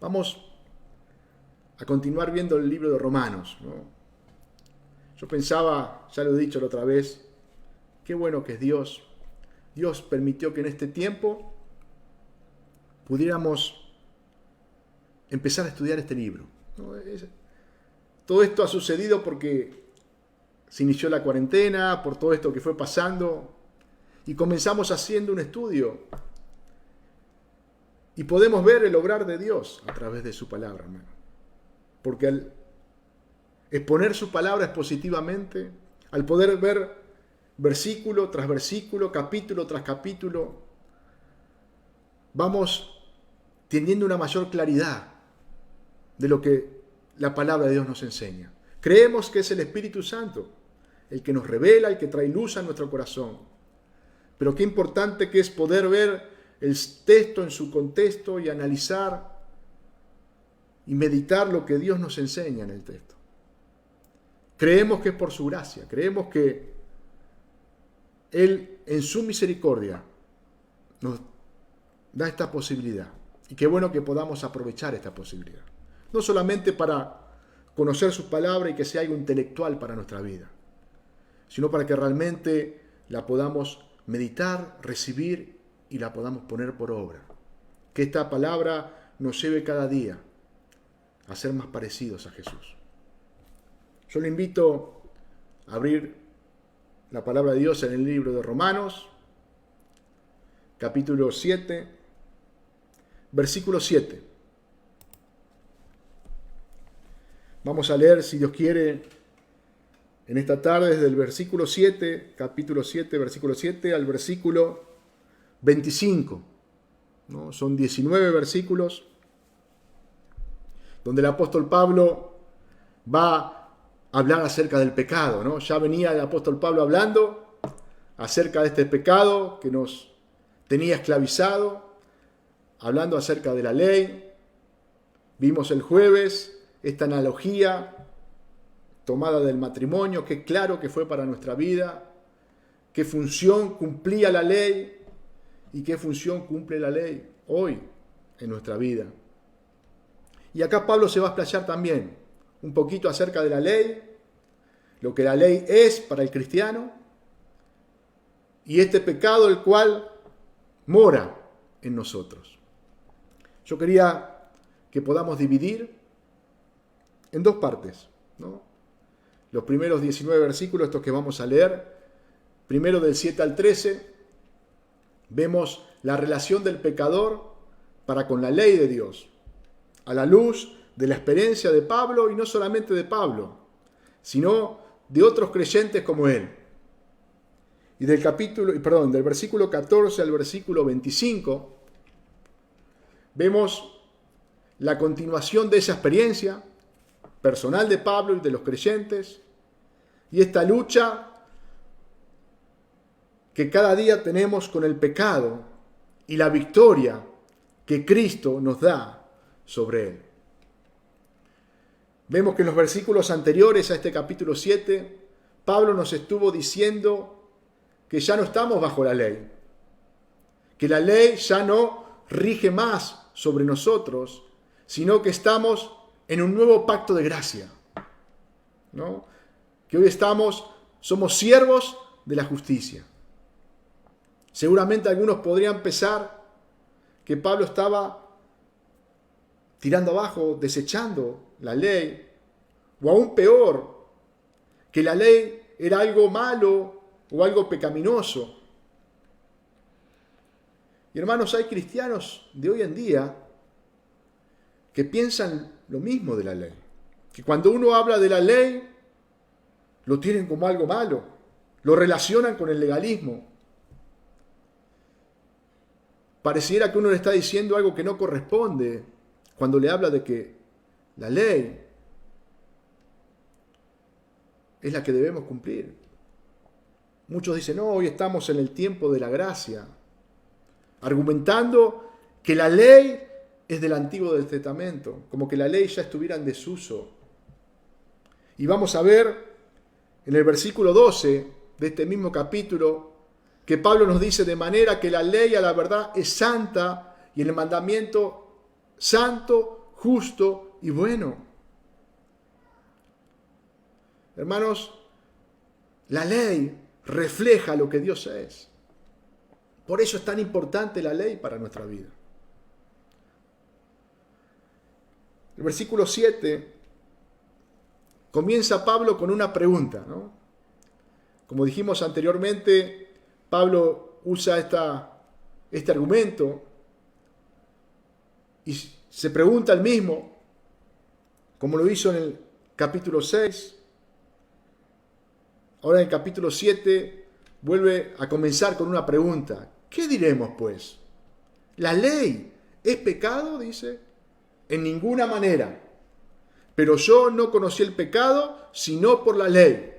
Vamos a continuar viendo el libro de Romanos, ¿no? Yo pensaba, ya lo he dicho la otra vez, qué bueno que es Dios. Dios permitió que en este tiempo pudiéramos empezar a estudiar este libro, ¿no? Todo esto ha sucedido porque se inició la cuarentena, por todo esto que fue pasando, y comenzamos haciendo un estudio. Y podemos ver el obrar de Dios a través de su palabra, hermano. Porque al exponer su palabra expositivamente, al poder ver versículo tras versículo, capítulo tras capítulo, vamos teniendo una mayor claridad de lo que la palabra de Dios nos enseña. Creemos que es el Espíritu Santo el que nos revela, el que trae luz a nuestro corazón. Pero qué importante que es poder ver el texto en su contexto y analizar y meditar lo que Dios nos enseña en el texto. Creemos que es por su gracia, creemos que Él en su misericordia nos da esta posibilidad. Y qué bueno que podamos aprovechar esta posibilidad. No solamente para conocer sus palabras y que sea algo intelectual para nuestra vida, sino para que realmente la podamos meditar, recibir y la podamos poner por obra. Que esta palabra nos lleve cada día a ser más parecidos a Jesús. Yo le invito a abrir la palabra de Dios en el libro de Romanos, capítulo 7, versículo 7. Vamos a leer, si Dios quiere, en esta tarde desde el versículo 7, capítulo 7, versículo 7 al versículo 25. ¿No? Son 19 versículos donde el apóstol Pablo va a hablar acerca del pecado, ¿no? Ya venía el apóstol Pablo hablando acerca de este pecado que nos tenía esclavizado, hablando acerca de la ley. Vimos el jueves esta analogía tomada del matrimonio, que claro que fue para nuestra vida, qué función cumplía la ley y qué función cumple la ley hoy en nuestra vida. Y acá Pablo se va a explayar también un poquito acerca de la ley, lo que la ley es para el cristiano, y este pecado el cual mora en nosotros. Yo quería que podamos dividir en dos partes, ¿no? Los primeros 19 versículos, estos que vamos a leer, primero del 7 al 13, vemos la relación del pecador para con la ley de Dios, a la luz de la experiencia de Pablo, y no solamente de Pablo, sino de otros creyentes como él. Y del versículo 14 al versículo 25, vemos la continuación de esa experiencia personal de Pablo y de los creyentes, y esta lucha que cada día tenemos con el pecado y la victoria que Cristo nos da sobre él. Vemos que en los versículos anteriores a este capítulo 7, Pablo nos estuvo diciendo que ya no estamos bajo la ley, que la ley ya no rige más sobre nosotros, sino que estamos en un nuevo pacto de gracia, ¿no? Que hoy somos siervos de la justicia. Seguramente algunos podrían pensar que Pablo estaba tirando abajo, desechando la ley, o aún peor, que la ley era algo malo o algo pecaminoso. Y hermanos, hay cristianos de hoy en día que piensan lo mismo de la ley. Que cuando uno habla de la ley, lo tienen como algo malo, lo relacionan con el legalismo. Pareciera que uno le está diciendo algo que no corresponde cuando le habla de que la ley es la que debemos cumplir. Muchos dicen, no, hoy estamos en el tiempo de la gracia, argumentando que la ley es del Antiguo Testamento, como que la ley ya estuviera en desuso. Y vamos a ver en el versículo 12 de este mismo capítulo que Pablo nos dice de manera que la ley a la verdad es santa y el mandamiento santo justo y bueno. Hermanos, la ley refleja lo que Dios es. Por eso es tan importante la ley para nuestra vida. El versículo 7 comienza Pablo con una pregunta, ¿no? Como dijimos anteriormente, Pablo usa este argumento y se pregunta él mismo, como lo hizo en el capítulo 6. Ahora en el capítulo 7 vuelve a comenzar con una pregunta. ¿Qué diremos pues? ¿La ley es pecado? Dice. En ninguna manera. Pero yo no conocí el pecado sino por la ley,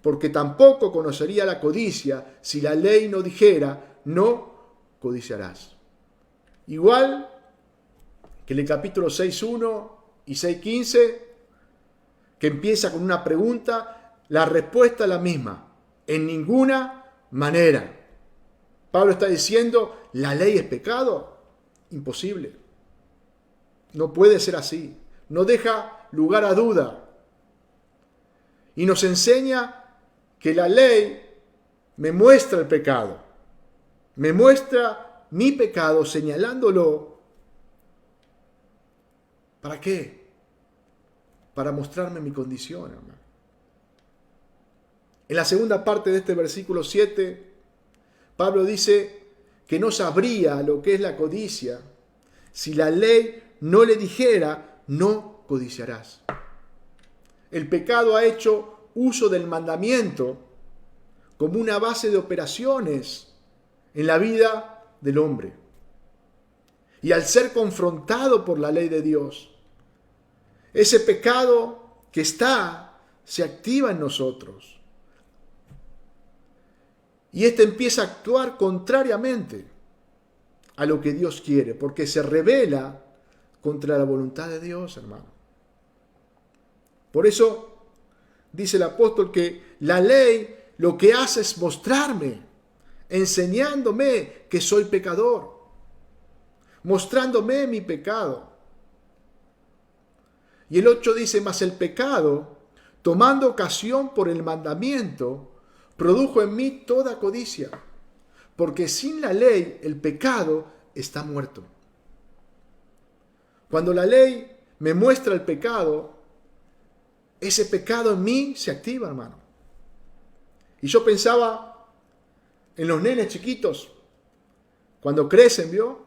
porque tampoco conocería la codicia si la ley no dijera, no codiciarás. Igual que en el capítulo 6.1 y 6.15, que empieza con una pregunta, la respuesta es la misma. En ninguna manera. Pablo está diciendo, ¿la ley es pecado? Imposible. No puede ser así. No deja lugar a duda. Y nos enseña que la ley me muestra el pecado. Me muestra mi pecado señalándolo. ¿Para qué? Para mostrarme mi condición, hermano. En la segunda parte de este versículo 7, Pablo dice que no sabría lo que es la codicia si la ley no le dijera, no codiciarás. El pecado ha hecho uso del mandamiento como una base de operaciones en la vida del hombre. Y al ser confrontado por la ley de Dios, ese pecado que se activa en nosotros. Y este empieza a actuar contrariamente a lo que Dios quiere, porque se rebela contra la voluntad de Dios, hermano. Por eso dice el apóstol que la ley lo que hace es mostrarme, enseñándome que soy pecador, mostrándome mi pecado. Y el 8 dice, mas el pecado, tomando ocasión por el mandamiento, produjo en mí toda codicia, porque sin la ley el pecado está muerto. Cuando la ley me muestra el pecado, ese pecado en mí se activa, hermano. Y yo pensaba en los nenes chiquitos, cuando crecen, ¿vio?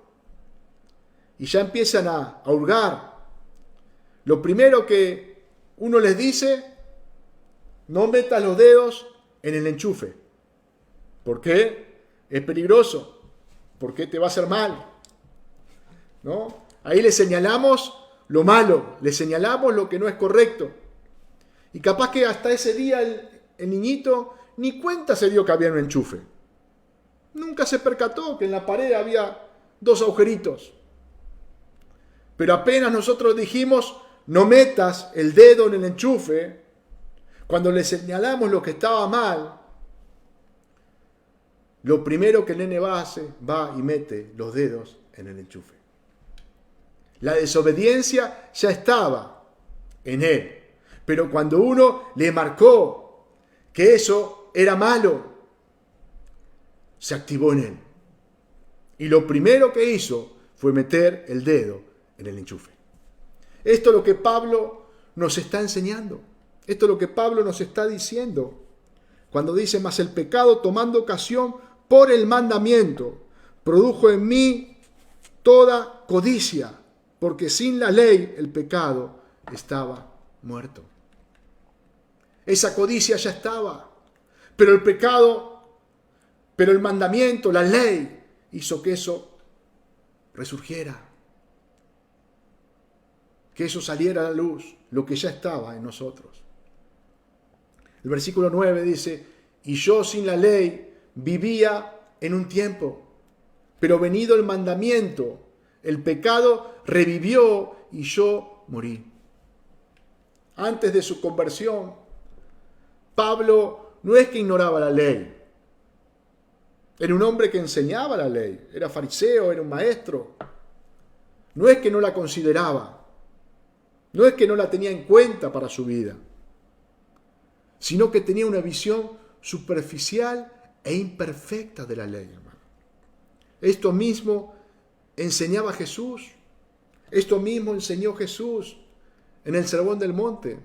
Y ya empiezan a hurgar. Lo primero que uno les dice, no metas los dedos en el enchufe. ¿Por qué? Es peligroso. ¿Por qué te va a hacer mal? ¿No? Ahí le señalamos lo malo, le señalamos lo que no es correcto. Y capaz que hasta ese día el niñito ni cuenta se dio que había un enchufe. Nunca se percató que en la pared había 2 agujeritos. Pero apenas nosotros dijimos, no metas el dedo en el enchufe, cuando le señalamos lo que estaba mal, lo primero que el nene va y mete los dedos en el enchufe. La desobediencia ya estaba en él. Pero cuando uno le marcó que eso era malo, se activó en él. Y lo primero que hizo fue meter el dedo en el enchufe. Esto es lo que Pablo nos está enseñando. Esto es lo que Pablo nos está diciendo. Cuando dice, mas el pecado tomando ocasión por el mandamiento, produjo en mí toda codicia, porque sin la ley el pecado estaba muerto. Esa codicia ya estaba, pero el pecado, pero el mandamiento, la ley, hizo que eso resurgiera, que eso saliera a la luz, lo que ya estaba en nosotros. El versículo 9 dice, y yo sin la ley vivía en un tiempo, pero venido el mandamiento, el pecado revivió y yo morí. Antes de su conversión, Pablo no es que ignoraba la ley. Era un hombre que enseñaba la ley. Era fariseo, era un maestro. No es que no la consideraba. No es que no la tenía en cuenta para su vida, sino que tenía una visión superficial e imperfecta de la ley, hermano. Esto mismo enseñaba Jesús. Esto mismo enseñó Jesús en el Sermón del Monte.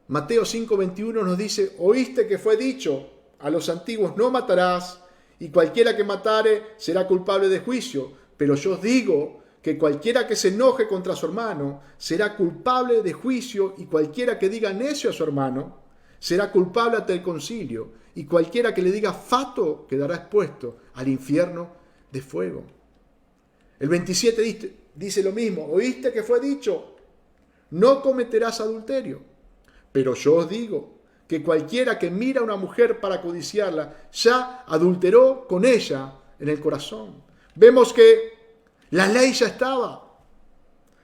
Mateo 5:21 nos dice: oíste que fue dicho a los antiguos, no matarás, y cualquiera que matare será culpable de juicio. Pero yo os digo que cualquiera que se enoje contra su hermano será culpable de juicio, y cualquiera que diga necio a su hermano será culpable ante el concilio, y cualquiera que le diga fato quedará expuesto al infierno de fuego. El 27 dice lo mismo: oíste que fue dicho, no cometerás adulterio. Pero yo os digo que cualquiera que mira a una mujer para codiciarla, ya adulteró con ella en el corazón. Vemos que la ley ya estaba.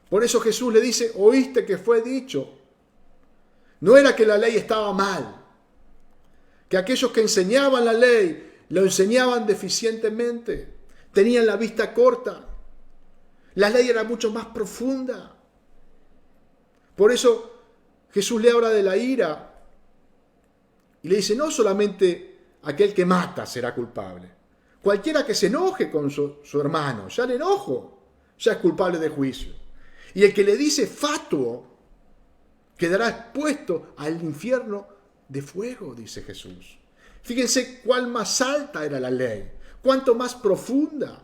Por eso Jesús le dice: oíste que fue dicho. No era que la ley estaba mal, que aquellos que enseñaban la ley lo enseñaban deficientemente, tenían la vista corta. La ley era mucho más profunda. Por eso Jesús le habla de la ira y le dice: no solamente aquel que mata será culpable. Cualquiera que se enoje con su hermano, ya el enojo, ya es culpable de juicio. Y el que le dice fatuo quedará expuesto al infierno de fuego, dice Jesús. Fíjense cuán más alta era la ley, cuánto más profunda.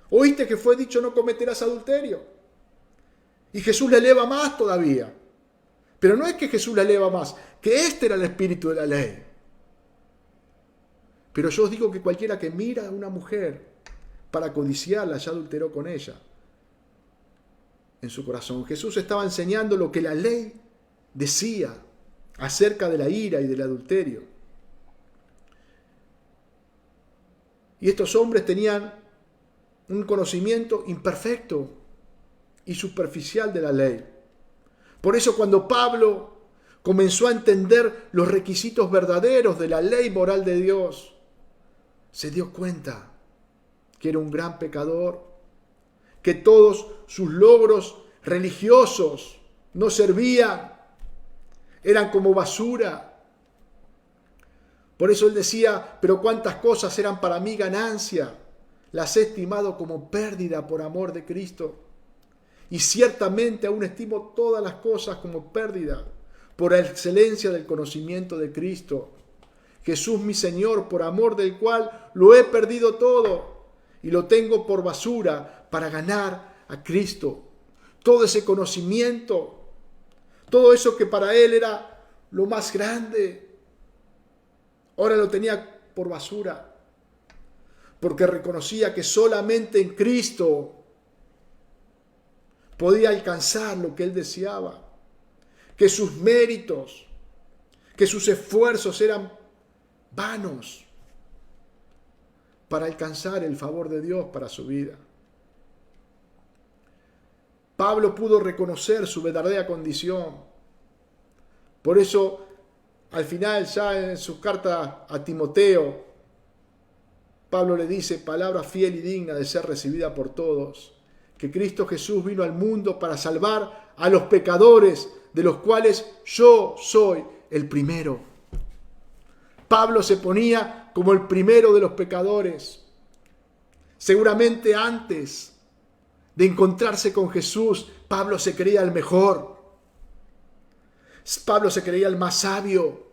Oíste que fue dicho: no cometerás adulterio. Y Jesús le eleva más todavía. Pero no es que Jesús la eleva más, que este era el espíritu de la ley. Pero yo os digo que cualquiera que mira a una mujer para codiciarla ya adulteró con ella en su corazón. Jesús estaba enseñando lo que la ley decía acerca de la ira y del adulterio. Y estos hombres tenían un conocimiento imperfecto y superficial de la ley. Por eso cuando Pablo comenzó a entender los requisitos verdaderos de la ley moral de Dios, se dio cuenta que era un gran pecador, que todos sus logros religiosos no servían, eran como basura. Por eso él decía: pero cuántas cosas eran para mí ganancia, las he estimado como pérdida por amor de Cristo. Y ciertamente aún estimo todas las cosas como pérdida por la excelencia del conocimiento de Cristo. Jesús mi Señor, por amor del cual lo he perdido todo y lo tengo por basura para ganar a Cristo. Todo ese conocimiento, todo eso que para él era lo más grande, ahora lo tenía por basura, porque reconocía que solamente en Cristo podía alcanzar lo que él deseaba, que sus méritos, que sus esfuerzos eran vanos para alcanzar el favor de Dios para su vida. Pablo pudo reconocer su verdadera condición. Por eso, al final, ya en su carta a Timoteo, Pablo le dice: palabra fiel y digna de ser recibida por todos, que Cristo Jesús vino al mundo para salvar a los pecadores, de los cuales yo soy el primero. Pablo se ponía como el primero de los pecadores. Seguramente antes de encontrarse con Jesús, Pablo se creía el mejor. Pablo se creía el más sabio.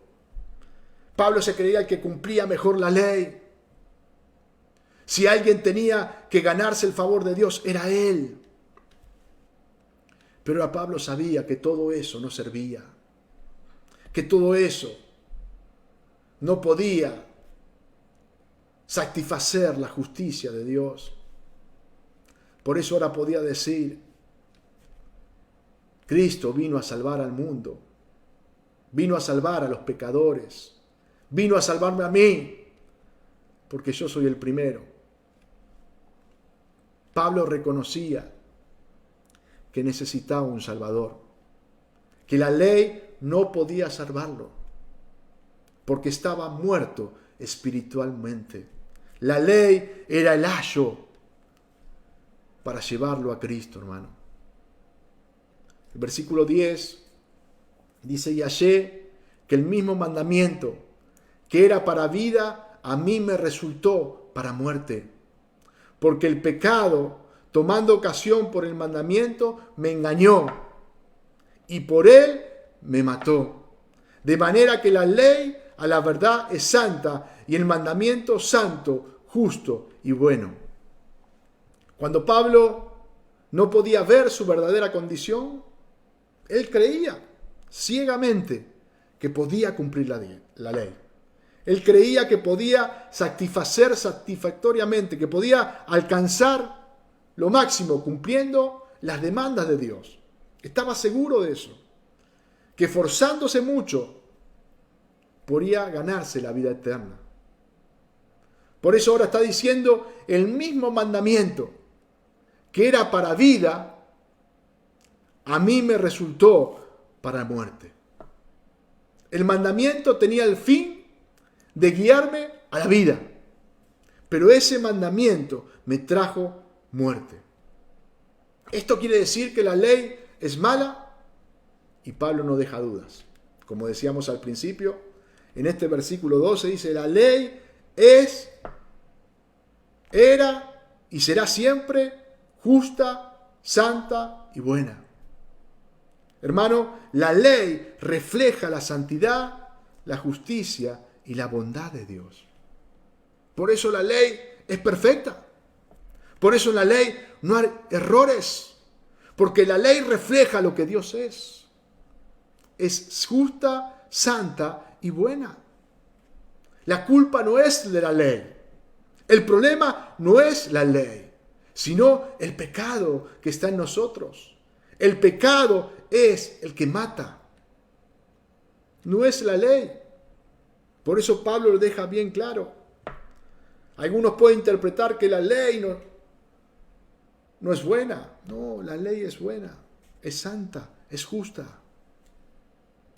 Pablo se creía el que cumplía mejor la ley. Si alguien tenía que ganarse el favor de Dios, era él. Pero a Pablo sabía que todo eso no servía, que todo eso no podía satisfacer la justicia de Dios. Por eso ahora podía decir: Cristo vino a salvar al mundo, vino a salvar a los pecadores, vino a salvarme a mí, porque yo soy el primero. Pablo reconocía que necesitaba un Salvador, que la ley no podía salvarlo, porque estaba muerto espiritualmente. La ley era el ayo para llevarlo a Cristo, hermano. El versículo 10 dice: y hallé que el mismo mandamiento que era para vida, a mí me resultó para muerte. Porque el pecado, tomando ocasión por el mandamiento, me engañó y por él me mató. De manera que la ley a la verdad es santa y el mandamiento santo, justo y bueno. Cuando Pablo no podía ver su verdadera condición, él creía ciegamente que podía cumplir la ley. Él creía que podía satisfacer satisfactoriamente, que podía alcanzar lo máximo cumpliendo las demandas de Dios. Estaba seguro de eso, que forzándose mucho podía ganarse la vida eterna. Por eso ahora está diciendo el mismo mandamiento que era para vida, a mí me resultó para muerte. El mandamiento tenía el fin de guiarme a la vida, pero ese mandamiento me trajo muerte. ¿Esto quiere decir que la ley es mala? Y Pablo no deja dudas. Como decíamos al principio, en este versículo 12 dice: la ley era y será siempre justa, santa y buena. Hermano, la ley refleja la santidad, la justicia y la bondad de Dios. Por eso la ley es perfecta. Por eso en la ley no hay errores. Porque la ley refleja lo que Dios es. Es justa, santa y buena. La culpa no es de la ley. El problema no es la ley, sino el pecado que está en nosotros. El pecado es el que mata. No es la ley. Por eso Pablo lo deja bien claro. Algunos pueden interpretar que la ley no es buena. No, la ley es buena, es santa, es justa.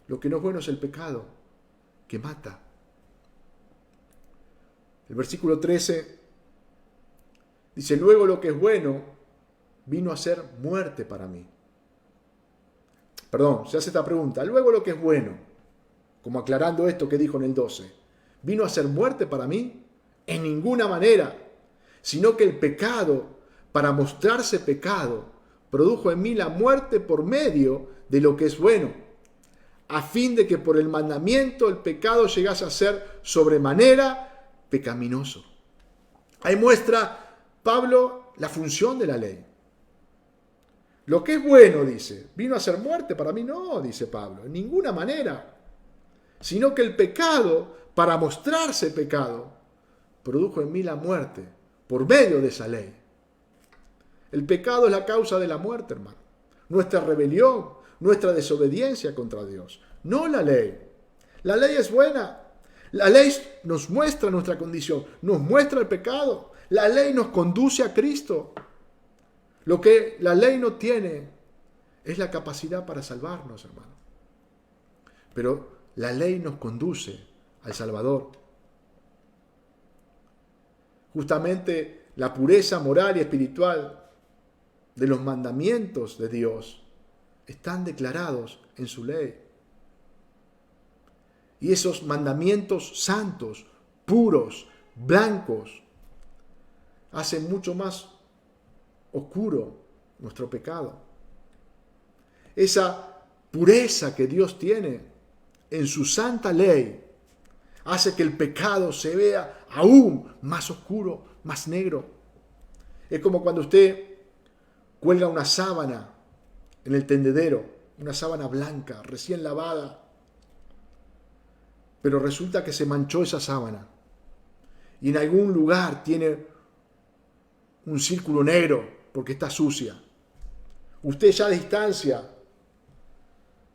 Lo que no es bueno es el pecado, que mata. El versículo 13 dice: luego lo que es bueno vino a ser muerte para mí. Perdón, se hace esta pregunta. Luego lo que es bueno, como aclarando esto que dijo en el 12, ¿vino a ser muerte para mí? En ninguna manera, sino que el pecado, para mostrarse pecado, produjo en mí la muerte por medio de lo que es bueno, a fin de que por el mandamiento el pecado llegase a ser sobremanera pecaminoso. Ahí muestra Pablo la función de la ley. Lo que es bueno, dice, ¿vino a ser muerte para mí? No, dice Pablo, en ninguna manera. Sino que el pecado, para mostrarse pecado, produjo en mí la muerte por medio de esa ley. El pecado es la causa de la muerte, hermano. Nuestra rebelión, nuestra desobediencia contra Dios. No la ley. La ley es buena. La ley nos muestra nuestra condición, nos muestra el pecado. La ley nos conduce a Cristo. Lo que la ley no tiene es la capacidad para salvarnos, hermano. Pero la ley nos conduce al Salvador. Justamente la pureza moral y espiritual de los mandamientos de Dios están declarados en su ley. Y esos mandamientos santos, puros, blancos, hacen mucho más oscuro nuestro pecado. Esa pureza que Dios tiene en su santa ley hace que el pecado se vea aún más oscuro, más negro. Es como cuando usted cuelga una sábana en el tendedero, una sábana blanca, recién lavada, pero resulta que se manchó esa sábana y en algún lugar tiene un círculo negro porque está sucia. Usted ya a distancia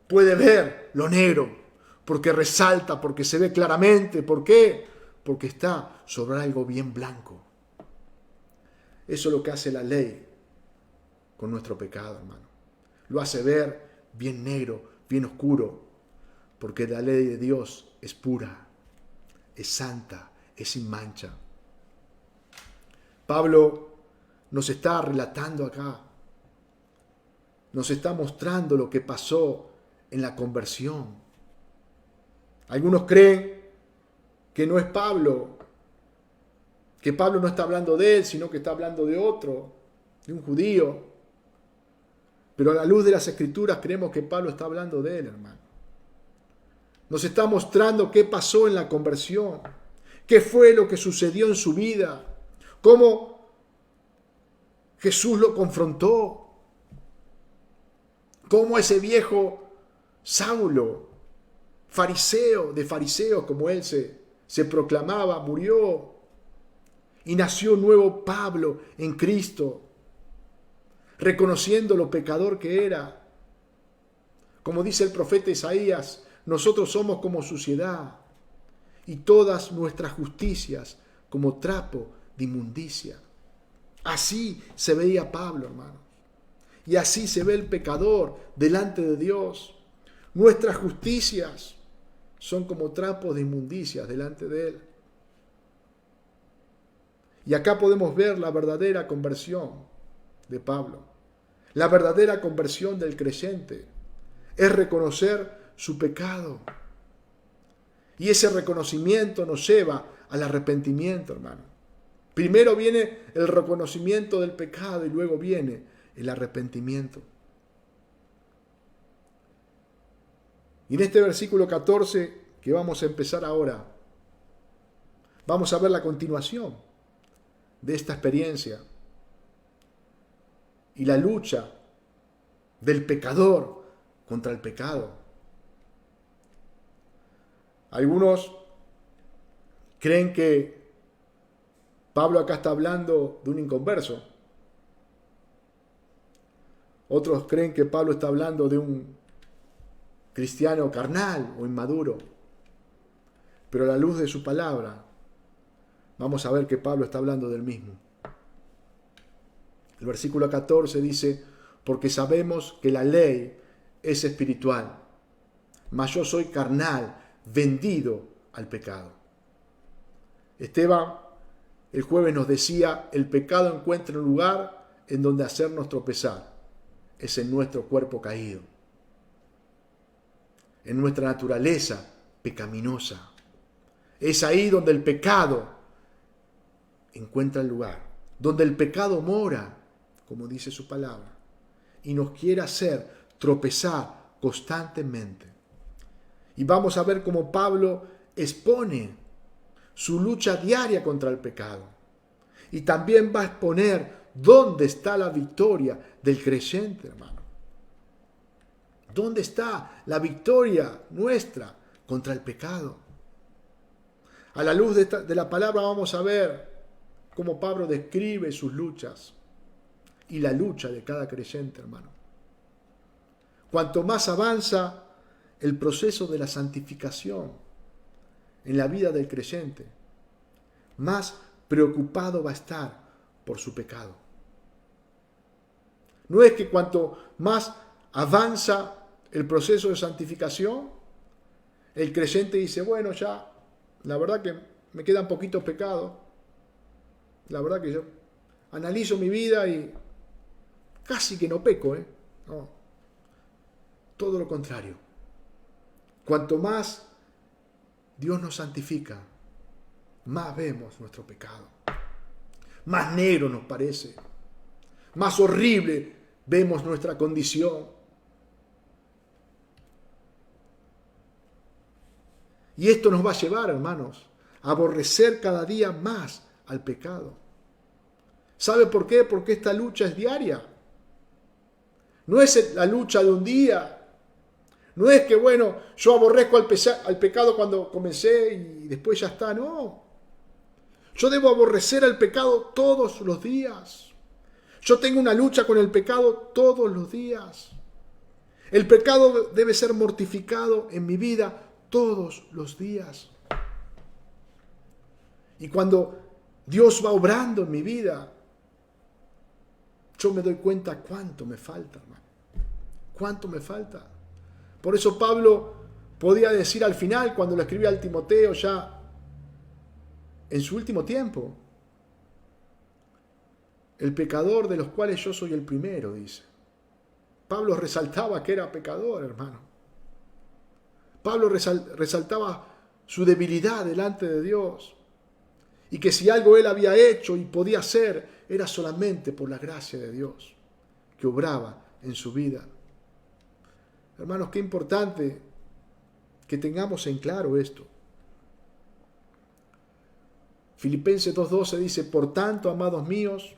puede ver lo negro porque resalta, porque se ve claramente. ¿Por qué? Porque está sobre algo bien blanco. Eso es lo que hace la ley con nuestro pecado, hermano. Lo hace ver bien negro, bien oscuro, porque la ley de Dios es pura, es santa, es sin mancha. Pablo nos está relatando acá nos está mostrando lo que pasó en la conversión. Algunos creen que no es Pablo, que Pablo no está hablando de él, sino que está hablando de otro, de un judío. Pero a la luz de las Escrituras creemos que Pablo está hablando de él, hermano. Nos está mostrando qué pasó en la conversión, qué fue lo que sucedió en su vida, cómo Jesús lo confrontó, cómo ese viejo Saulo, fariseo de fariseos como él se proclamaba, murió y nació un nuevo Pablo en Cristo, reconociendo lo pecador que era. Como dice el profeta Isaías, nosotros somos como suciedad y todas nuestras justicias como trapo de inmundicia. Así se veía Pablo, hermanos. Y así se ve el pecador delante de Dios. Nuestras justicias son como trapos de inmundicia delante de Él. Y acá podemos ver la verdadera conversión de Pablo. La verdadera conversión del creyente es reconocer su pecado. Y ese reconocimiento nos lleva al arrepentimiento, hermano. Primero viene el reconocimiento del pecado y luego viene el arrepentimiento. Y en este versículo 14 que vamos a empezar ahora, vamos a ver la continuación de esta experiencia y la lucha del pecador contra el pecado. Algunos creen que Pablo acá está hablando de un inconverso. Otros creen que Pablo está hablando de un cristiano carnal o inmaduro. Pero a la luz de su palabra, vamos a ver que Pablo está hablando del mismo. El versículo 14 dice, porque sabemos que la ley es espiritual, mas yo soy carnal, vendido al pecado. Esteban el jueves nos decía, el pecado encuentra un lugar en donde hacernos tropezar. Es en nuestro cuerpo caído, en nuestra naturaleza pecaminosa. Es ahí donde el pecado encuentra el lugar, donde el pecado mora, como dice su palabra, y nos quiere hacer tropezar constantemente. Y vamos a ver cómo Pablo expone su lucha diaria contra el pecado. Y también va a exponer dónde está la victoria del creyente, hermano. ¿Dónde está la victoria nuestra contra el pecado? A la luz de la palabra vamos a ver cómo Pablo describe sus luchas y la lucha de cada creyente, hermano. Cuanto más avanza el proceso de la santificación en la vida del creyente, más preocupado va a estar por su pecado. No es que cuanto más avanza el proceso de santificación, el creyente dice, bueno, ya, la verdad que me quedan poquitos pecados, la verdad que yo analizo mi vida y casi que no peco, No, todo lo contrario. Cuanto más Dios nos santifica, más vemos nuestro pecado. Más negro nos parece. Más horrible vemos nuestra condición. Y esto nos va a llevar, hermanos, a aborrecer cada día más al pecado. ¿Sabe por qué? Porque esta lucha es diaria. No es la lucha de un día. No es que, bueno, yo aborrezco al pecado cuando comencé y después ya está. No. Yo debo aborrecer al pecado todos los días. Yo tengo una lucha con el pecado todos los días. El pecado debe ser mortificado en mi vida todos los días. Y cuando Dios va obrando en mi vida, yo me doy cuenta cuánto me falta, hermano. Cuánto me falta. Por eso Pablo podía decir al final, cuando le escribía al Timoteo ya en su último tiempo, el pecador de los cuales yo soy el primero, dice. Pablo resaltaba que era pecador, hermano. Pablo resaltaba su debilidad delante de Dios. Y que si algo él había hecho y podía hacer, era solamente por la gracia de Dios que obraba en su vida. Hermanos, qué importante que tengamos en claro esto. Filipenses 2:12 dice: por tanto, amados míos,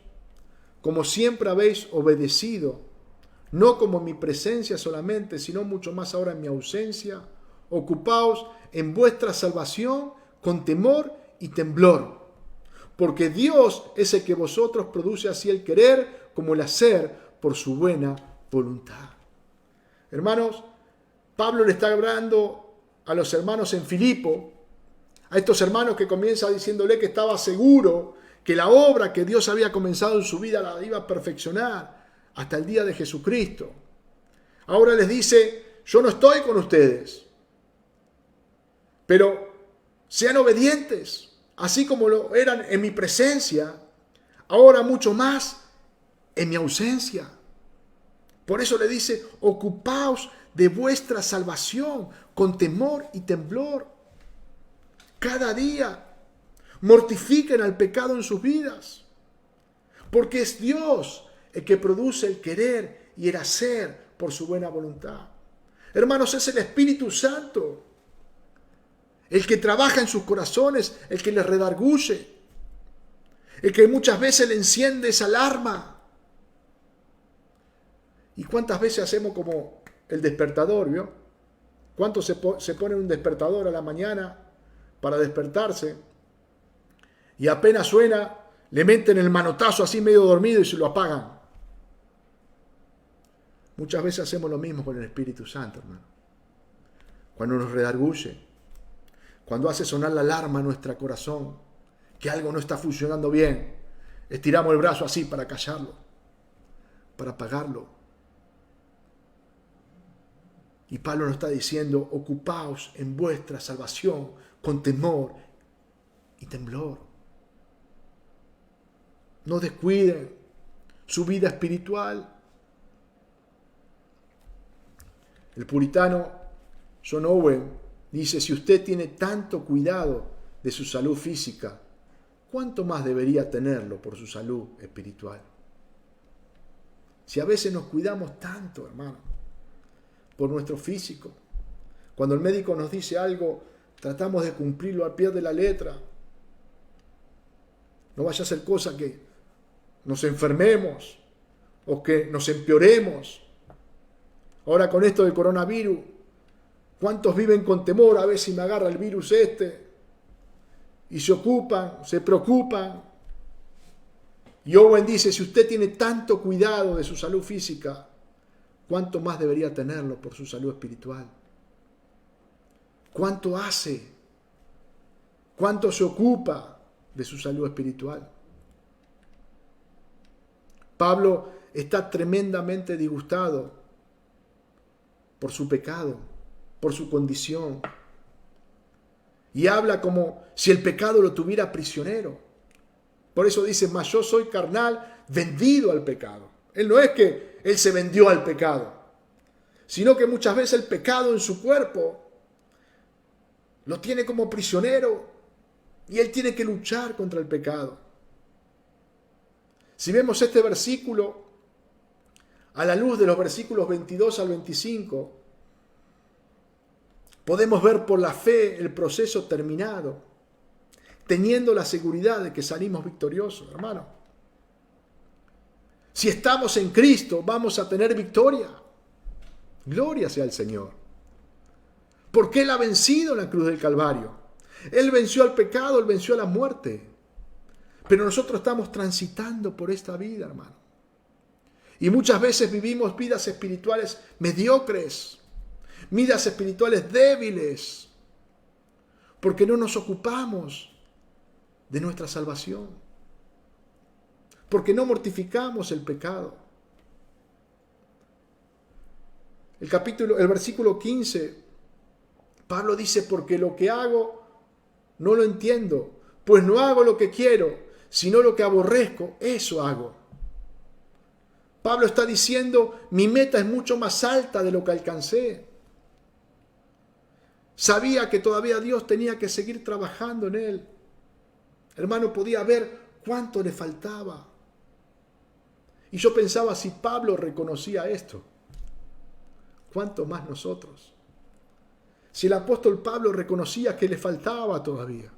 como siempre habéis obedecido, no como en mi presencia solamente, sino mucho más ahora en mi ausencia, ocupaos en vuestra salvación con temor y temblor, porque Dios es el que vosotros produce así el querer como el hacer por su buena voluntad. Hermanos, Pablo le está hablando a los hermanos en Filipo, a estos hermanos que comienza diciéndole que estaba seguro que la obra que Dios había comenzado en su vida la iba a perfeccionar hasta el día de Jesucristo. Ahora les dice: yo no estoy con ustedes, pero sean obedientes, así como lo eran en mi presencia, ahora mucho más en mi ausencia. Por eso le dice: ocupaos de vuestra salvación con temor y temblor. Cada día mortifiquen al pecado en sus vidas, porque es Dios el que produce el querer y el hacer por su buena voluntad. Hermanos, es el Espíritu Santo el que trabaja en sus corazones, el que les redarguye, el que muchas veces le enciende esa alarma. ¿Y cuántas veces hacemos como el despertador, vio? ¿Cuántos se ponen un despertador a la mañana para despertarse? Y apenas suena, le meten el manotazo así medio dormido y se lo apagan. Muchas veces hacemos lo mismo con el Espíritu Santo, hermano. Cuando nos redarguye, cuando hace sonar la alarma en nuestro corazón, que algo no está funcionando bien, estiramos el brazo así para callarlo, para apagarlo. Y Pablo nos está diciendo: ocupaos en vuestra salvación con temor y temblor. No descuiden su vida espiritual. El puritano John Owen dice: si usted tiene tanto cuidado de su salud física, ¿cuánto más debería tenerlo por su salud espiritual? Si a veces nos cuidamos tanto, hermano, por nuestro físico, cuando el médico nos dice algo, tratamos de cumplirlo al pie de la letra. No vaya a ser cosa que nos enfermemos o que nos empeoremos. Ahora con esto del coronavirus, ¿cuántos viven con temor a ver si me agarra el virus y se ocupan, se preocupan? Y Owen dice: si usted tiene tanto cuidado de su salud física, ¿cuánto más debería tenerlo por su salud espiritual? ¿Cuánto hace? ¿Cuánto se ocupa de su salud espiritual? Pablo está tremendamente disgustado por su pecado, por su condición. Y habla como si el pecado lo tuviera prisionero. Por eso dice: mas yo soy carnal, vendido al pecado. Él no es que él se vendió al pecado, sino que muchas veces el pecado en su cuerpo lo tiene como prisionero y él tiene que luchar contra el pecado. Si vemos este versículo a la luz de los versículos 22 al 25, podemos ver por la fe el proceso terminado, teniendo la seguridad de que salimos victoriosos, hermano. Si estamos en Cristo, vamos a tener victoria. Gloria sea al Señor. Porque Él ha vencido en la cruz del Calvario. Él venció al pecado, Él venció a la muerte. Pero nosotros estamos transitando por esta vida, hermano. Y muchas veces vivimos vidas espirituales mediocres, vidas espirituales débiles, porque no nos ocupamos de nuestra salvación, porque no mortificamos el pecado. El versículo 15, Pablo dice: porque lo que hago no lo entiendo, pues no hago lo que quiero, sino lo que aborrezco, eso hago. Pablo está diciendo, mi meta es mucho más alta de lo que alcancé. Sabía que todavía Dios tenía que seguir trabajando en él. Hermano, podía ver cuánto le faltaba. Y yo pensaba, si Pablo reconocía esto, ¿cuánto más nosotros? Si el apóstol Pablo reconocía que le faltaba todavía,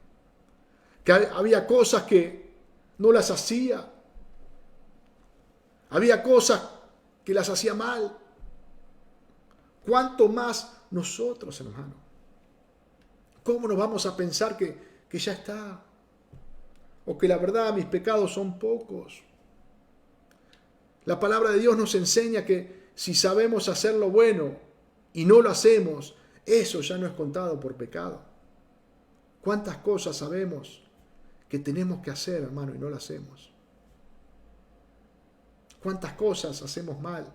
que había cosas que no las hacía, había cosas que las hacía mal, ¿cuánto más nosotros, hermano? ¿Cómo nos vamos a pensar que ya está? O que la verdad mis pecados son pocos. La palabra de Dios nos enseña que si sabemos hacer lo bueno y no lo hacemos, eso ya no es contado por pecado. ¿Cuántas cosas sabemos que tenemos que hacer, hermano, y no lo hacemos? ¿Cuántas cosas hacemos mal?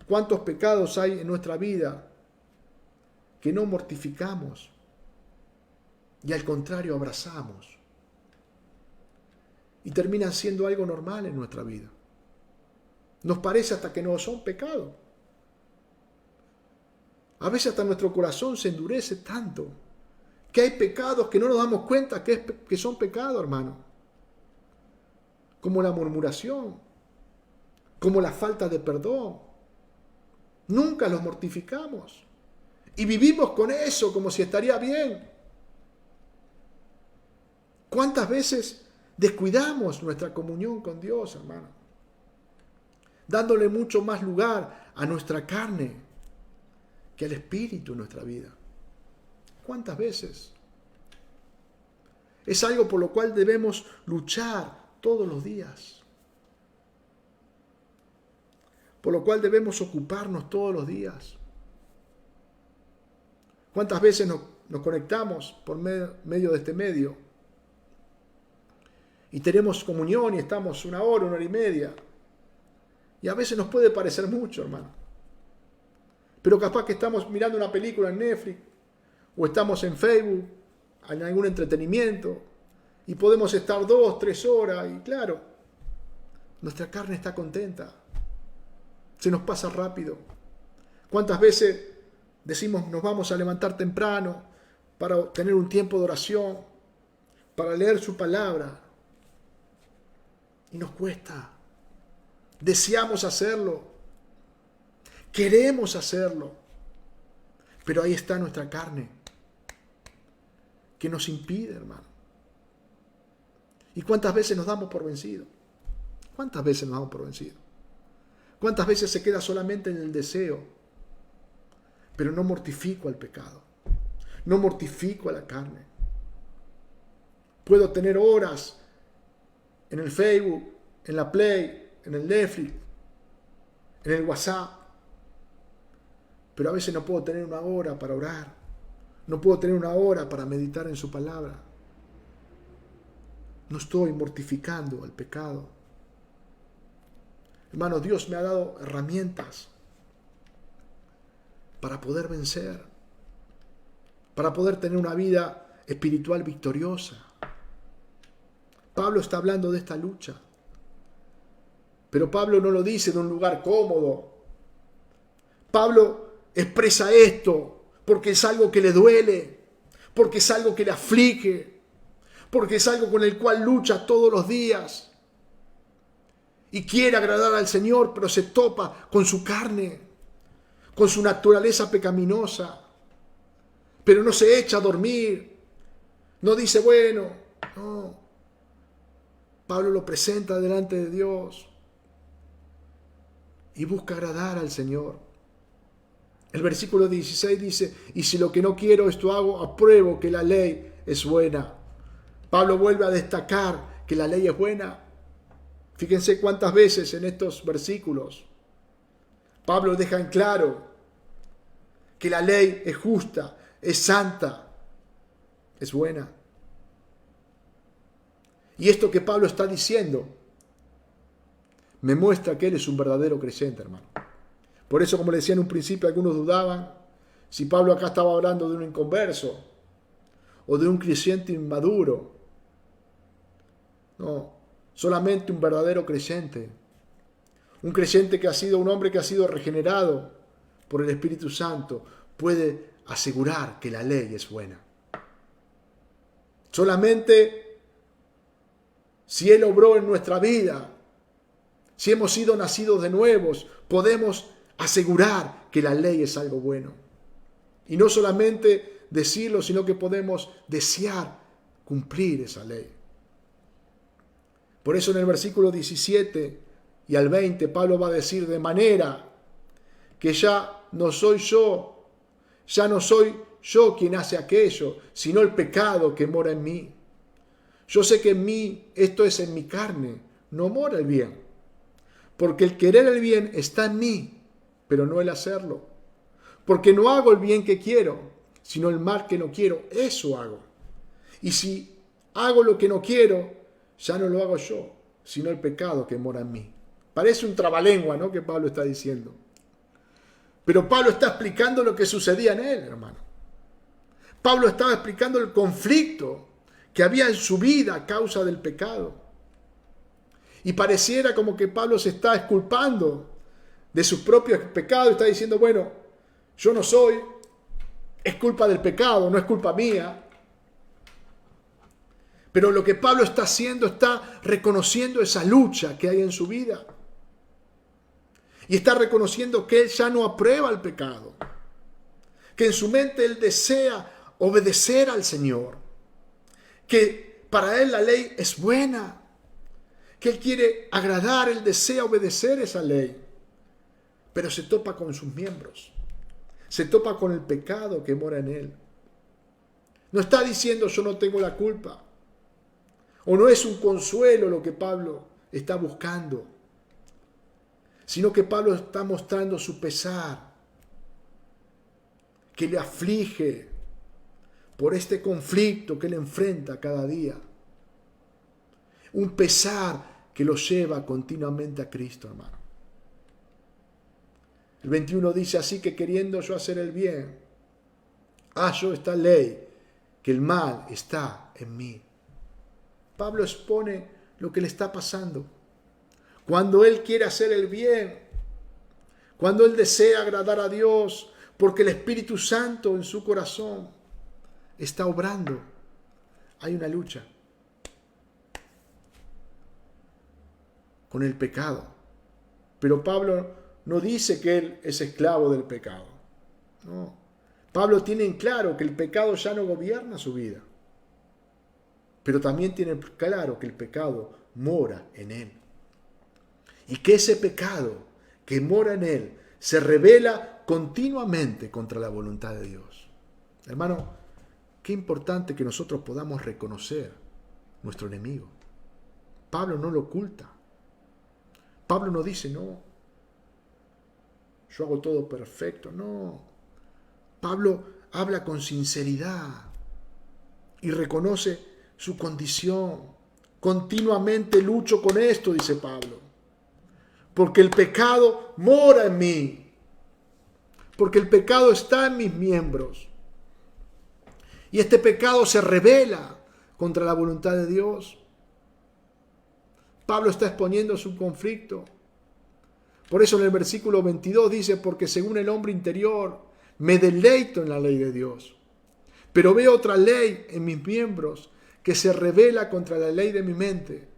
¿Cuántos pecados hay en nuestra vida que no mortificamos y al contrario abrazamos? Y terminan siendo algo normal en nuestra vida. Nos parece hasta que no son pecado. A veces hasta nuestro corazón se endurece tanto que hay pecados que no nos damos cuenta que son pecados, hermano. Como la murmuración, como la falta de perdón. Nunca los mortificamos. Y vivimos con eso como si estaría bien. ¿Cuántas veces descuidamos nuestra comunión con Dios, hermano? Dándole mucho más lugar a nuestra carne que al Espíritu en nuestra vida. ¿Cuántas veces? Es algo por lo cual debemos luchar todos los días. Por lo cual debemos ocuparnos todos los días. ¿Cuántas veces nos conectamos por medio de este medio? Y tenemos comunión y estamos una hora y media. Y a veces nos puede parecer mucho, hermano. Pero capaz que estamos mirando una película en Netflix o estamos en Facebook, en algún entretenimiento, y podemos estar 2, 3 horas y claro, nuestra carne está contenta. Se nos pasa rápido. ¿Cuántas veces decimos nos vamos a levantar temprano para tener un tiempo de oración, para leer su palabra? Y nos cuesta. Deseamos hacerlo. Queremos hacerlo. Pero ahí está nuestra carne, que nos impide, hermano. ¿Y cuántas veces nos damos por vencido? ¿Cuántas veces nos damos por vencido? ¿Cuántas veces se queda solamente en el deseo? Pero no mortifico al pecado. No mortifico a la carne. Puedo tener horas en el Facebook, en la Play, en el Netflix, en el WhatsApp. Pero a veces no puedo tener una hora para orar. No puedo tener una hora para meditar en su palabra. No estoy mortificando al pecado. Hermano, Dios me ha dado herramientas para poder vencer, para poder tener una vida espiritual victoriosa. Pablo está hablando de esta lucha, pero Pablo no lo dice de un lugar cómodo. Pablo expresa esto porque es algo que le duele, porque es algo que le aflige, porque es algo con el cual lucha todos los días. Y quiere agradar al Señor, pero se topa con su carne, con su naturaleza pecaminosa. Pero no se echa a dormir. No dice, bueno, no. Pablo lo presenta delante de Dios y busca agradar al Señor. El versículo 16 dice, y si lo que no quiero esto hago, apruebo que la ley es buena. Pablo vuelve a destacar que la ley es buena. Fíjense cuántas veces en estos versículos Pablo deja en claro que la ley es justa, es santa, es buena. Y esto que Pablo está diciendo me muestra que él es un verdadero creyente, hermano. Por eso, como le decía en un principio, algunos dudaban si Pablo acá estaba hablando de un inconverso o de un creyente inmaduro. No, solamente un verdadero creyente Un creyente que ha sido un hombre que ha sido regenerado por el Espíritu Santo puede asegurar que la ley es buena. Solamente si Él obró en nuestra vida, si hemos sido nacidos de nuevos, podemos asegurar que la ley es algo bueno. Y no solamente decirlo, sino que podemos desear cumplir esa ley. Por eso en el versículo 17 y al 20 Pablo va a decir: de manera que ya no soy yo quien hace aquello, sino el pecado que mora en mí. Yo sé que en mí, esto es en mi carne, no mora el bien. Porque el querer el bien está en mí, pero no el hacerlo. Porque no hago el bien que quiero, sino el mal que no quiero, eso hago. Y si hago lo que no quiero, ya no lo hago yo, sino el pecado que mora en mí. Parece un trabalengua, ¿no?, que Pablo está diciendo. Pero Pablo está explicando lo que sucedía en él, hermano. Pablo estaba explicando el conflicto que había en su vida a causa del pecado. Y pareciera como que Pablo se está exculpando de sus propios pecados. Está diciendo: bueno, yo no soy, es culpa del pecado, no es culpa mía. Pero lo que Pablo está haciendo, está reconociendo esa lucha que hay en su vida. Y está reconociendo que él ya no aprueba el pecado. Que en su mente él desea obedecer al Señor. Que para él la ley es buena. Que él quiere agradar, él desea obedecer esa ley. Pero se topa con sus miembros. Se topa con el pecado que mora en él. No está diciendo: yo no tengo la culpa. O no es un consuelo lo que Pablo está buscando. Sino que Pablo está mostrando su pesar, que le aflige por este conflicto que él enfrenta cada día. Un pesar que lo lleva continuamente a Cristo, hermano. El 21 dice: así que queriendo yo hacer el bien, hallo esta ley, que el mal está en mí. Pablo expone lo que le está pasando. Cuando él quiere hacer el bien, cuando él desea agradar a Dios, porque el Espíritu Santo en su corazón está obrando, hay una lucha con el pecado. Pero Pablo no dice que él es esclavo del pecado. No. Pablo tiene en claro que el pecado ya no gobierna su vida. Pero también tiene claro que el pecado mora en él. Y que ese pecado que mora en él se revela continuamente contra la voluntad de Dios. Hermano, qué importante que nosotros podamos reconocer nuestro enemigo. Pablo no lo oculta. Pablo no dice: no, yo hago todo perfecto. No. Pablo habla con sinceridad y reconoce su condición. Continuamente lucho con esto, dice Pablo. Porque el pecado mora en mí. Porque el pecado está en mis miembros. Y este pecado se revela contra la voluntad de Dios. Pablo está exponiendo su conflicto. Por eso en el versículo 22 dice: porque según el hombre interior me deleito en la ley de Dios. Pero veo otra ley en mis miembros que se revela contra la ley de mi mente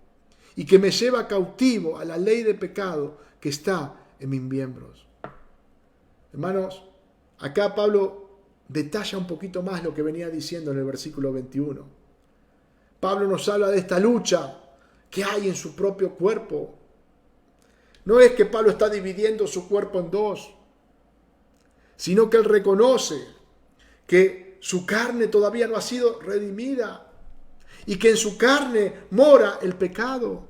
y que me lleva cautivo a la ley de pecado que está en mis miembros. Hermanos, acá Pablo detalla un poquito más lo que venía diciendo en el versículo 21. Pablo nos habla de esta lucha que hay en su propio cuerpo. No es que Pablo está dividiendo su cuerpo en dos, sino que él reconoce que su carne todavía no ha sido redimida y que en su carne mora el pecado.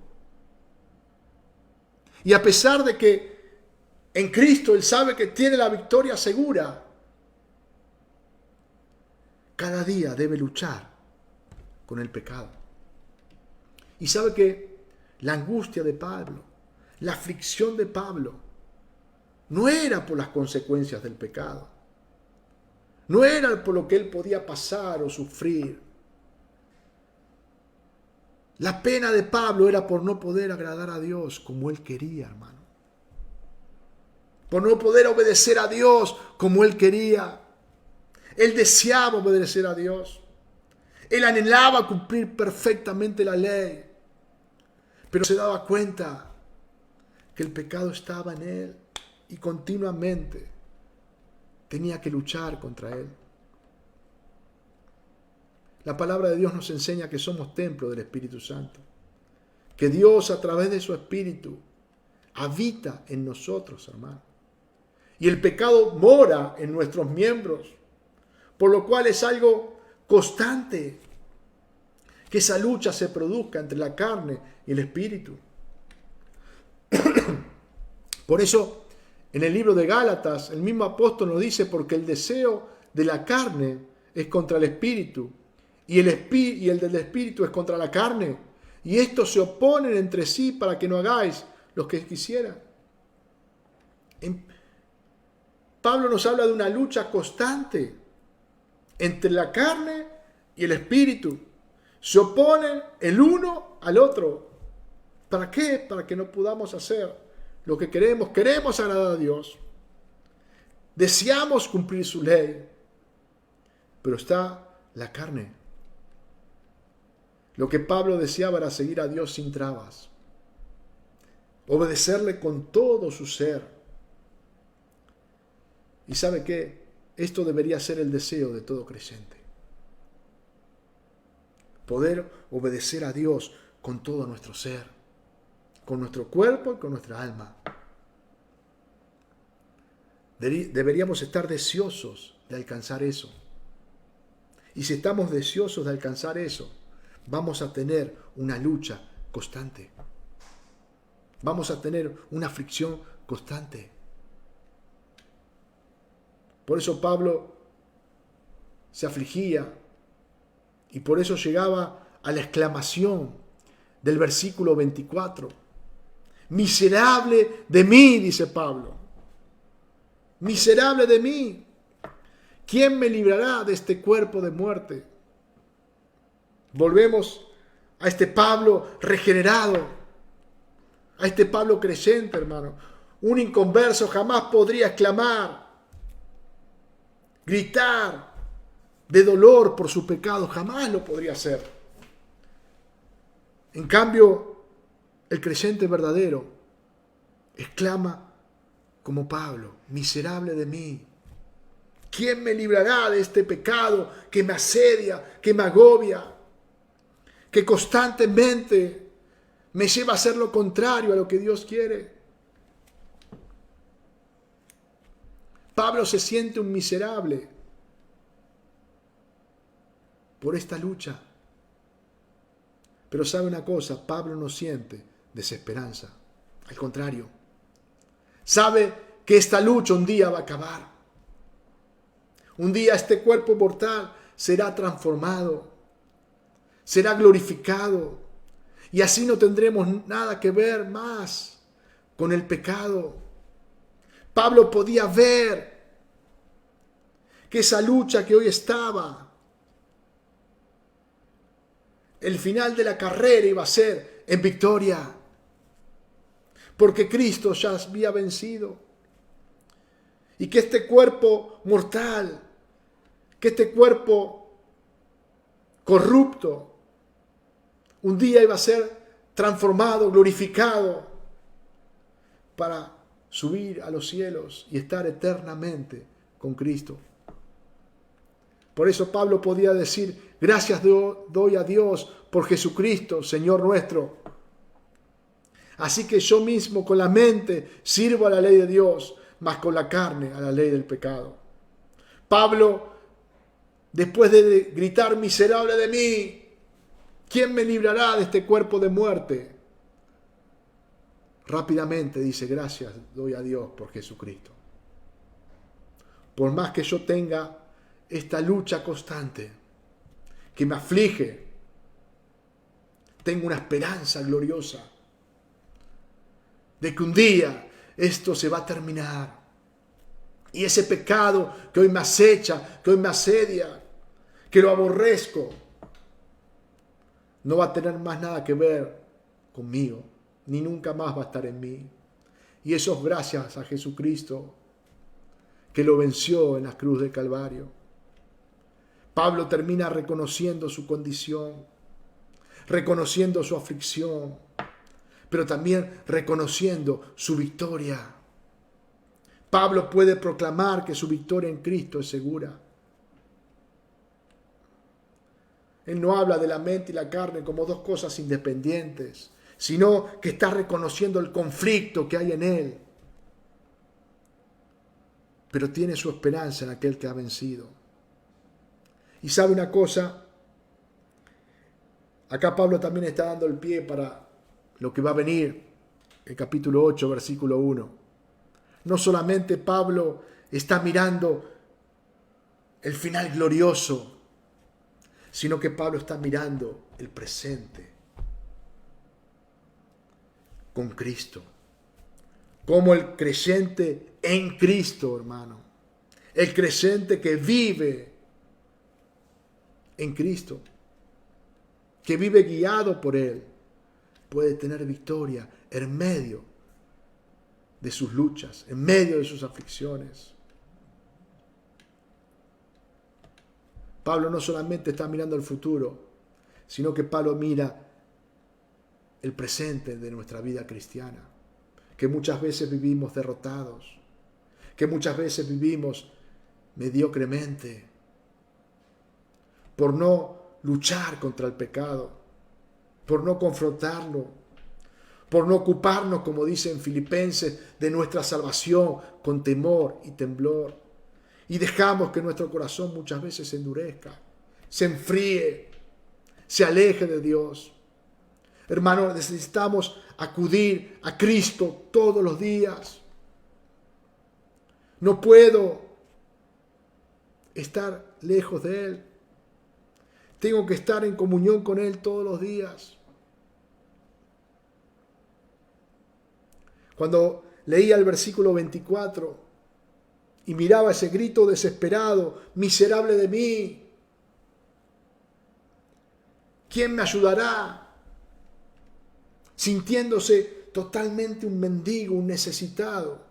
Y a pesar de que en Cristo él sabe que tiene la victoria segura, cada día debe luchar con el pecado. Y sabe que la angustia de Pablo, la aflicción de Pablo, no era por las consecuencias del pecado. No era por lo que él podía pasar o sufrir. La pena de Pablo era por no poder agradar a Dios como él quería, hermano. por no poder obedecer a Dios como él quería. Él deseaba obedecer a Dios. Él anhelaba cumplir perfectamente la ley, pero se daba cuenta que el pecado estaba en él y continuamente tenía que luchar contra él. La palabra de Dios nos enseña que somos templo del Espíritu Santo, que Dios a través de su Espíritu habita en nosotros, hermano. Y el pecado mora en nuestros miembros, por lo cual es algo constante que esa lucha se produzca entre la carne y el Espíritu. Por eso, en el libro de Gálatas, el mismo apóstol nos dice, porque el deseo de la carne es contra el Espíritu, y el del Espíritu es contra la carne, y estos se oponen entre sí para que no hagáis lo que quisieran. Pablo nos habla de una lucha constante entre la carne y el Espíritu. Se oponen el uno al otro. ¿Para qué? Para que no podamos hacer lo que queremos. Queremos agradar a Dios. Deseamos cumplir su ley. Pero está la carne. Lo que Pablo deseaba era seguir a Dios sin trabas. Obedecerle con todo su ser. ¿Y sabe qué? Esto debería ser el deseo de todo creyente. Poder obedecer a Dios con todo nuestro ser, con nuestro cuerpo y con nuestra alma. Deberíamos estar deseosos de alcanzar eso. Y si estamos deseosos de alcanzar eso, vamos a tener una lucha constante. Vamos a tener una aflicción constante. Por eso Pablo se afligía y por eso llegaba a la exclamación del versículo 24. Miserable de mí, dice Pablo. Miserable de mí. ¿Quién me librará de este cuerpo de muerte? Volvemos a este Pablo regenerado, a este Pablo creyente, hermano. Un inconverso jamás podría exclamar, gritar de dolor por su pecado, jamás lo podría hacer. En cambio, el creyente verdadero exclama como Pablo, miserable de mí. ¿Quién me librará de este pecado que me asedia, que me agobia, que constantemente me lleva a hacer lo contrario a lo que Dios quiere? Pablo se siente un miserable por esta lucha. Pero sabe una cosa, Pablo no siente desesperanza. Al contrario, sabe que esta lucha un día va a acabar. Un día este cuerpo mortal será transformado, será glorificado, y así no tendremos nada que ver más con el pecado. Pablo podía ver que esa lucha que hoy estaba, el final de la carrera iba a ser en victoria, porque Cristo ya había vencido, y que este cuerpo mortal, que este cuerpo corrupto, un día iba a ser transformado, glorificado, para subir a los cielos y estar eternamente con Cristo. Por eso Pablo podía decir, gracias doy a Dios por Jesucristo, Señor nuestro. Así que yo mismo con la mente sirvo a la ley de Dios, mas con la carne a la ley del pecado. Pablo, después de gritar, miserable de mí, ¿quién me librará de este cuerpo de muerte? Rápidamente dice, gracias doy a Dios por Jesucristo. Por más que yo tenga esta lucha constante que me aflige, tengo una esperanza gloriosa de que un día esto se va a terminar. Y ese pecado que hoy me acecha, que hoy me asedia, que lo aborrezco, no va a tener más nada que ver conmigo, ni nunca más va a estar en mí. Y eso es gracias a Jesucristo, que lo venció en la cruz del Calvario. Pablo termina reconociendo su condición, reconociendo su aflicción, pero también reconociendo su victoria. Pablo puede proclamar que su victoria en Cristo es segura. Él no habla de la mente y la carne como dos cosas independientes, sino que está reconociendo el conflicto que hay en él. Pero tiene su esperanza en aquel que ha vencido. Y sabe una cosa, acá Pablo también está dando el pie para lo que va a venir, el capítulo 8, versículo 1. No solamente Pablo está mirando el final glorioso, sino que Pablo está mirando el presente con Cristo. Como el creyente en Cristo, hermano. El creyente que vive en Cristo, que vive guiado por Él, puede tener victoria en medio de sus luchas, en medio de sus aflicciones. Pablo no solamente está mirando el futuro, sino que Pablo mira el presente de nuestra vida cristiana, que muchas veces vivimos derrotados, que muchas veces vivimos mediocremente, por no luchar contra el pecado, por no confrontarlo, por no ocuparnos, como dice en Filipenses, de nuestra salvación con temor y temblor. Y dejamos que nuestro corazón muchas veces se endurezca, se enfríe, se aleje de Dios. Hermanos, necesitamos acudir a Cristo todos los días. No puedo estar lejos de Él. Tengo que estar en comunión con Él todos los días. Cuando leía el versículo 24 y miraba ese grito desesperado, miserable de mí, ¿quién me ayudará? Sintiéndose totalmente un mendigo, un necesitado.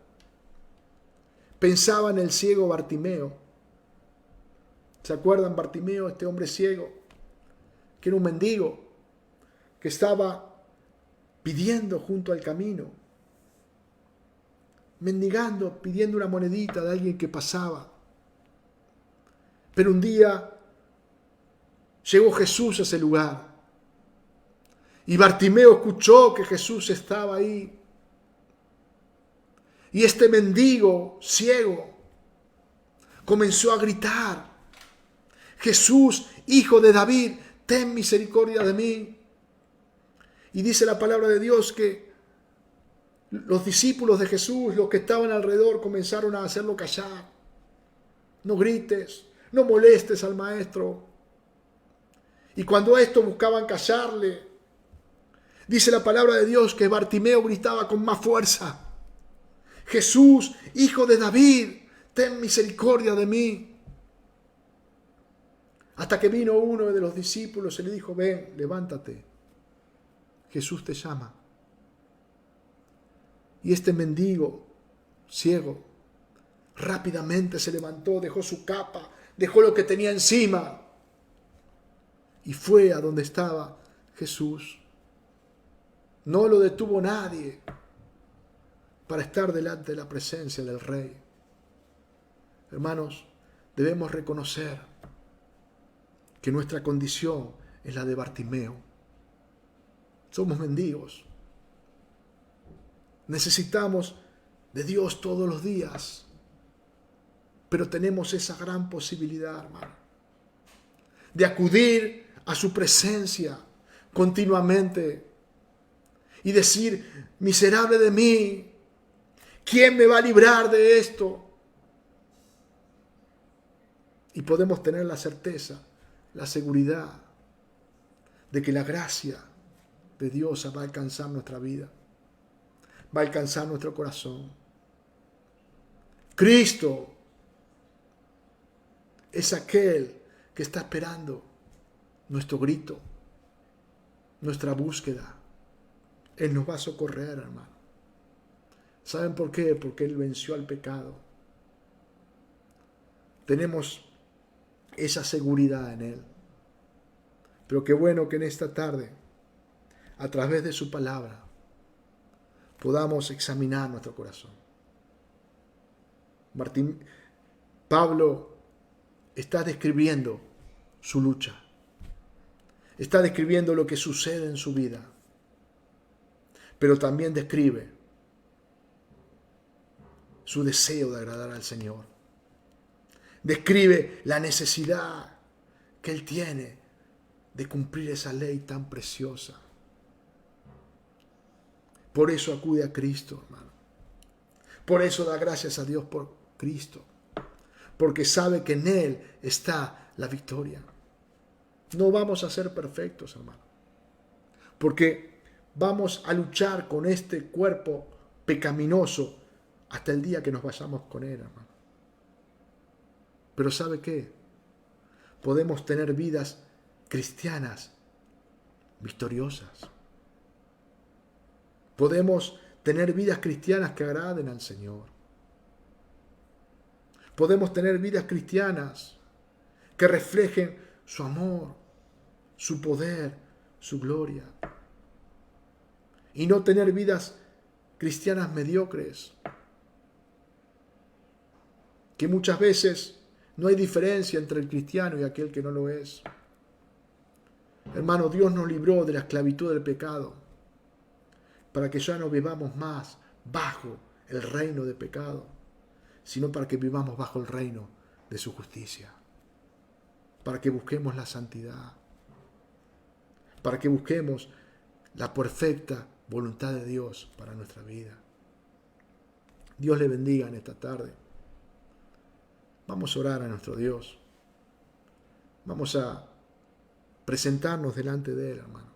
Pensaba en el ciego Bartimeo. ¿Se acuerdan Bartimeo, este hombre ciego? Que era un mendigo, que estaba pidiendo junto al camino, mendigando, pidiendo una monedita de alguien que pasaba. Pero un día llegó Jesús a ese lugar. Y Bartimeo escuchó que Jesús estaba ahí. Y este mendigo ciego comenzó a gritar: Jesús, hijo de David, ten misericordia de mí. Y dice la palabra de Dios que los discípulos de Jesús, los que estaban alrededor, comenzaron a hacerlo callar. No grites, no molestes al maestro. Y cuando a esto buscaban callarle, dice la palabra de Dios que Bartimeo gritaba con más fuerza: Jesús, hijo de David, ten misericordia de mí. Hasta que vino uno de los discípulos y le dijo: ven, levántate, Jesús te llama. Y este mendigo ciego rápidamente se levantó, dejó su capa, dejó lo que tenía encima y fue a donde estaba Jesús. No lo detuvo nadie para estar delante de la presencia del Rey. Hermanos, debemos reconocer que nuestra condición es la de Bartimeo. Somos mendigos. Necesitamos de Dios todos los días. Pero tenemos esa gran posibilidad, hermano, de acudir a su presencia continuamente y decir: miserable de mí, ¿quién me va a librar de esto? Y podemos tener la certeza, la seguridad de que la gracia de Dios va a alcanzar nuestra vida, va a alcanzar nuestro corazón. Cristo es aquel que está esperando nuestro grito, nuestra búsqueda. Él nos va a socorrer, hermano. ¿Saben por qué? Porque Él venció al pecado. Tenemos esa seguridad en Él. Pero qué bueno que en esta tarde, a través de su palabra, podamos examinar nuestro corazón. Pablo está describiendo su lucha. Está describiendo lo que sucede en su vida. Pero también describe su deseo de agradar al Señor. Describe la necesidad que Él tiene de cumplir esa ley tan preciosa. Por eso acude a Cristo, hermano. Por eso da gracias a Dios por Cristo. Porque sabe que en Él está la victoria. No vamos a ser perfectos, hermano. Porque vamos a luchar con este cuerpo pecaminoso hasta el día que nos vayamos con Él, hermano. Pero ¿sabe qué? Podemos tener vidas cristianas victoriosas. Podemos tener vidas cristianas que agraden al Señor. Podemos tener vidas cristianas que reflejen su amor, su poder, su gloria. Y no tener vidas cristianas mediocres, que muchas veces no hay diferencia entre el cristiano y aquel que no lo es. Hermano, Dios nos libró de la esclavitud del pecado para que ya no vivamos más bajo el reino de pecado, sino para que vivamos bajo el reino de su justicia, para que busquemos la santidad, para que busquemos la perfecta voluntad de Dios para nuestra vida. Dios le bendiga en esta tarde. Vamos a orar a nuestro Dios. Vamos a presentarnos delante de Él, hermano.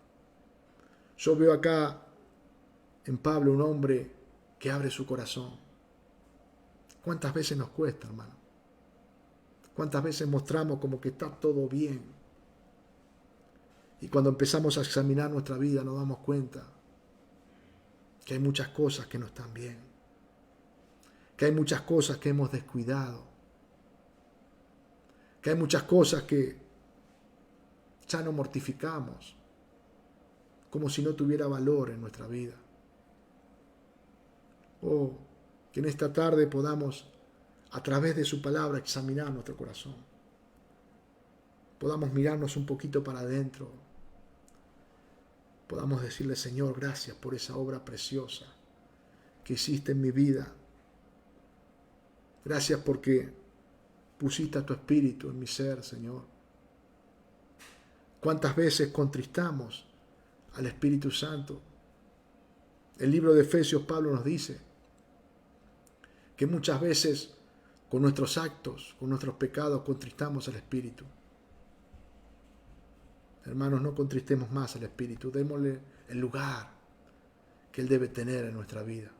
Yo veo acá en Pablo un hombre que abre su corazón. ¿Cuántas veces nos cuesta, hermano? ¿Cuántas veces mostramos como que está todo bien? Y cuando empezamos a examinar nuestra vida nos damos cuenta que hay muchas cosas que no están bien. Que hay muchas cosas que hemos descuidado. Que hay muchas cosas que ya no mortificamos, como si no tuviera valor en nuestra vida. Oh, que en esta tarde podamos, a través de su palabra, examinar nuestro corazón. Podamos mirarnos un poquito para adentro. Podamos decirle, Señor, gracias por esa obra preciosa que hiciste en mi vida. Gracias porque pusiste a tu espíritu en mi ser, Señor. ¿Cuántas veces contristamos al Espíritu Santo? El libro de Efesios, Pablo nos dice que muchas veces con nuestros actos, con nuestros pecados, contristamos al Espíritu. Hermanos, no contristemos más al Espíritu. Démosle el lugar que Él debe tener en nuestra vida.